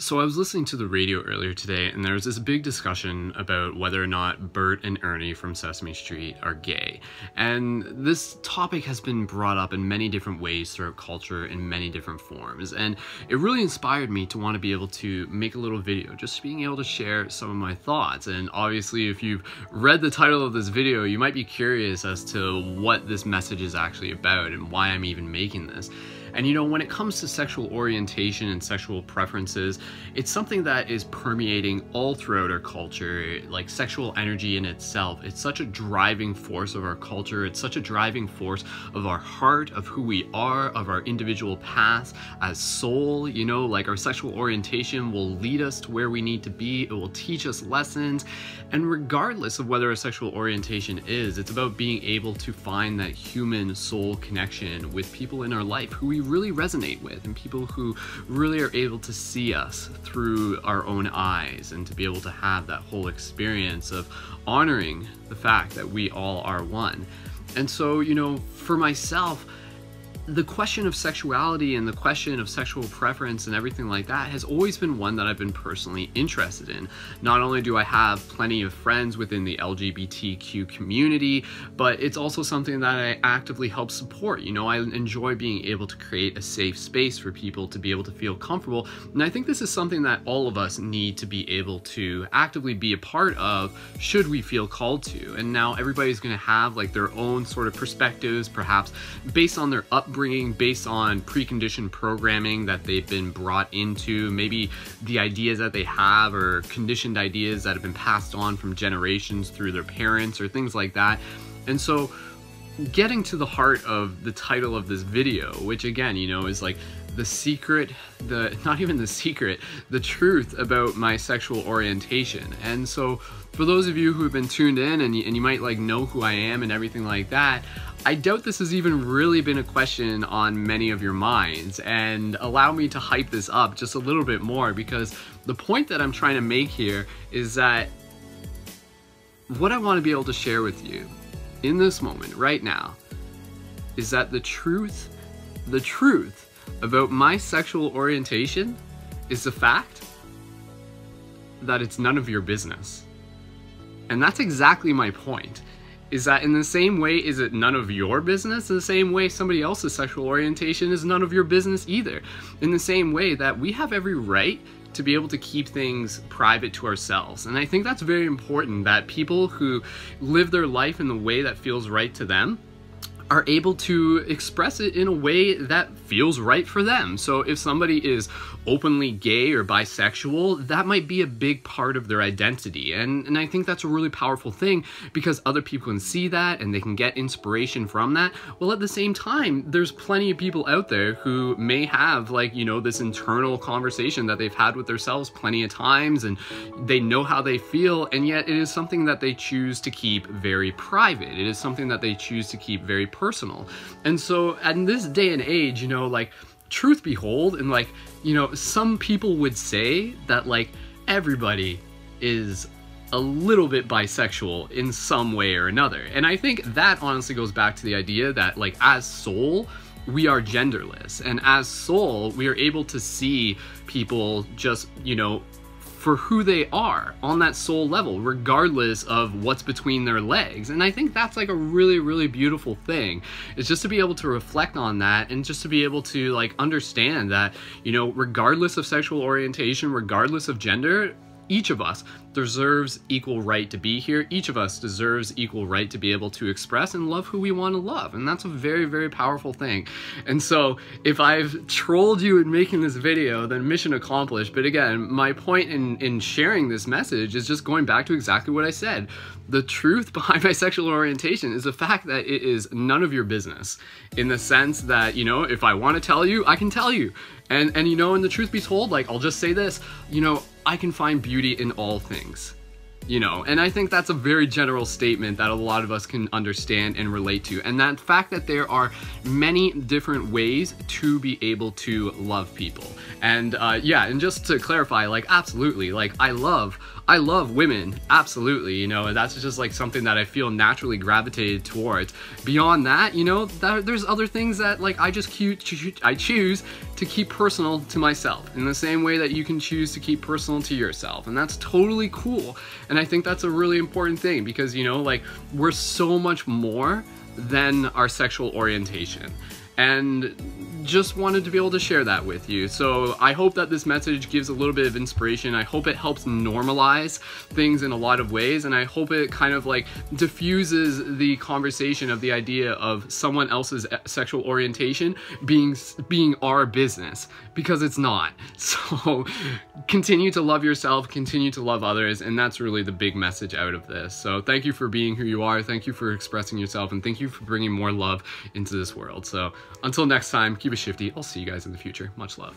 So I was listening to the radio earlier today, and there was this big discussion about whether or not Bert and Ernie from Sesame Street are gay. And this topic has been brought up in many different ways throughout culture in many different forms. And it really inspired me to want to be able to make a little video, just being able to share some of my thoughts. And obviously, if you've read the title of this video, you might be curious as to what this message is actually about and why I'm even making this. And you know, when it comes to sexual orientation and sexual preferences, it's something that is permeating all throughout our culture. Like sexual energy in itself, it's such a driving force of our culture. It's such a driving force of our heart, of who we are, of our individual paths as soul. You know, like our sexual orientation will lead us to where we need to be. It will teach us lessons. And regardless of whether a sexual orientation is, it's about being able to find that human soul connection with people in our life who we really resonate with, and people who really are able to see us through our own eyes, and to be able to have that whole experience of honoring the fact that we all are one. And so, you know, for myself, the question of sexuality and the question of sexual preference and everything like that has always been one that I've been personally interested in. Not only do I have plenty of friends within the LGBTQ community, but it's also something that I actively help support. You know, I enjoy being able to create a safe space for people to be able to feel comfortable. And I think this is something that all of us need to be able to actively be a part of should we feel called to. And now everybody's going to have like their own sort of perspectives, perhaps based on their upbringing, based on preconditioned programming that they've been brought into, maybe the ideas that they have or conditioned ideas that have been passed on from generations through their parents or things like that. And so getting to the heart of the title of this video, which again, you know, is like the secret, not even the secret, the truth about my sexual orientation. And so for those of you who have been tuned in and you might like know who I am and everything like that, I doubt this has even really been a question on many of your minds, and allow me to hype this up just a little bit more, because the point that I'm trying to make here is that what I want to be able to share with you in this moment right now is that the truth about my sexual orientation is the fact that it's none of your business. And that's exactly my point. Is that in the same way, is it none of your business? In the same way, somebody else's sexual orientation is none of your business either. In the same way that we have every right to be able to keep things private to ourselves. And I think that's very important, that people who live their life in the way that feels right to them are able to express it in a way that feels right for them. So if somebody is openly gay or bisexual, that might be a big part of their identity. And I think that's a really powerful thing, because other people can see that and they can get inspiration from that. Well, at the same time, there's plenty of people out there who may have, like, you know, this internal conversation that they've had with themselves plenty of times, and they know how they feel, and yet it is something that they choose to keep very private. It is something that they choose to keep very personal. And so in this day and age, you know, like, truth behold, and like, you know, some people would say that like everybody is a little bit bisexual in some way or another. And I think that honestly goes back to the idea that like as soul, we are genderless, and as soul, we are able to see people just, you know, for who they are on that soul level, regardless of what's between their legs. And I think that's like a really, really beautiful thing. It's just to be able to reflect on that, and just to be able to like understand that, you know, regardless of sexual orientation, regardless of gender, each of us deserves equal right to be here. Each of us deserves equal right to be able to express and love who we want to love. And that's a very, very powerful thing. And so if I've trolled you in making this video, then mission accomplished. But again, my point in sharing this message is just going back to exactly what I said. The truth behind my sexual orientation is the fact that it is none of your business, in the sense that, you know, if I want to tell you, I can tell you. And you know, and the truth be told, like, I'll just say this, you know, I can find beauty in all things, you know, and I think that's a very general statement that a lot of us can understand and relate to. And that fact that there are many different ways to be able to love people. And yeah, and just to clarify, like, absolutely, like, I love I love women, absolutely, you know, and that's just like something that I feel naturally gravitated towards. Beyond that, you know, there's other things that like I choose to keep personal to myself, in the same way that you can choose to keep personal to yourself, and that's totally cool. And I think that's a really important thing, because, you know, like, we're so much more than our sexual orientation, and just wanted to be able to share that with you. So I hope that this message gives a little bit of inspiration. I hope it helps normalize things in a lot of ways, and I hope it kind of like diffuses the conversation of the idea of someone else's sexual orientation being our business, because it's not. So continue to love yourself, continue to love others, and that's really the big message out of this. So thank you for being who you are, thank you for expressing yourself, and thank you for bringing more love into this world. So until next time, keep it shifty. I'll see you guys in the future. Much love.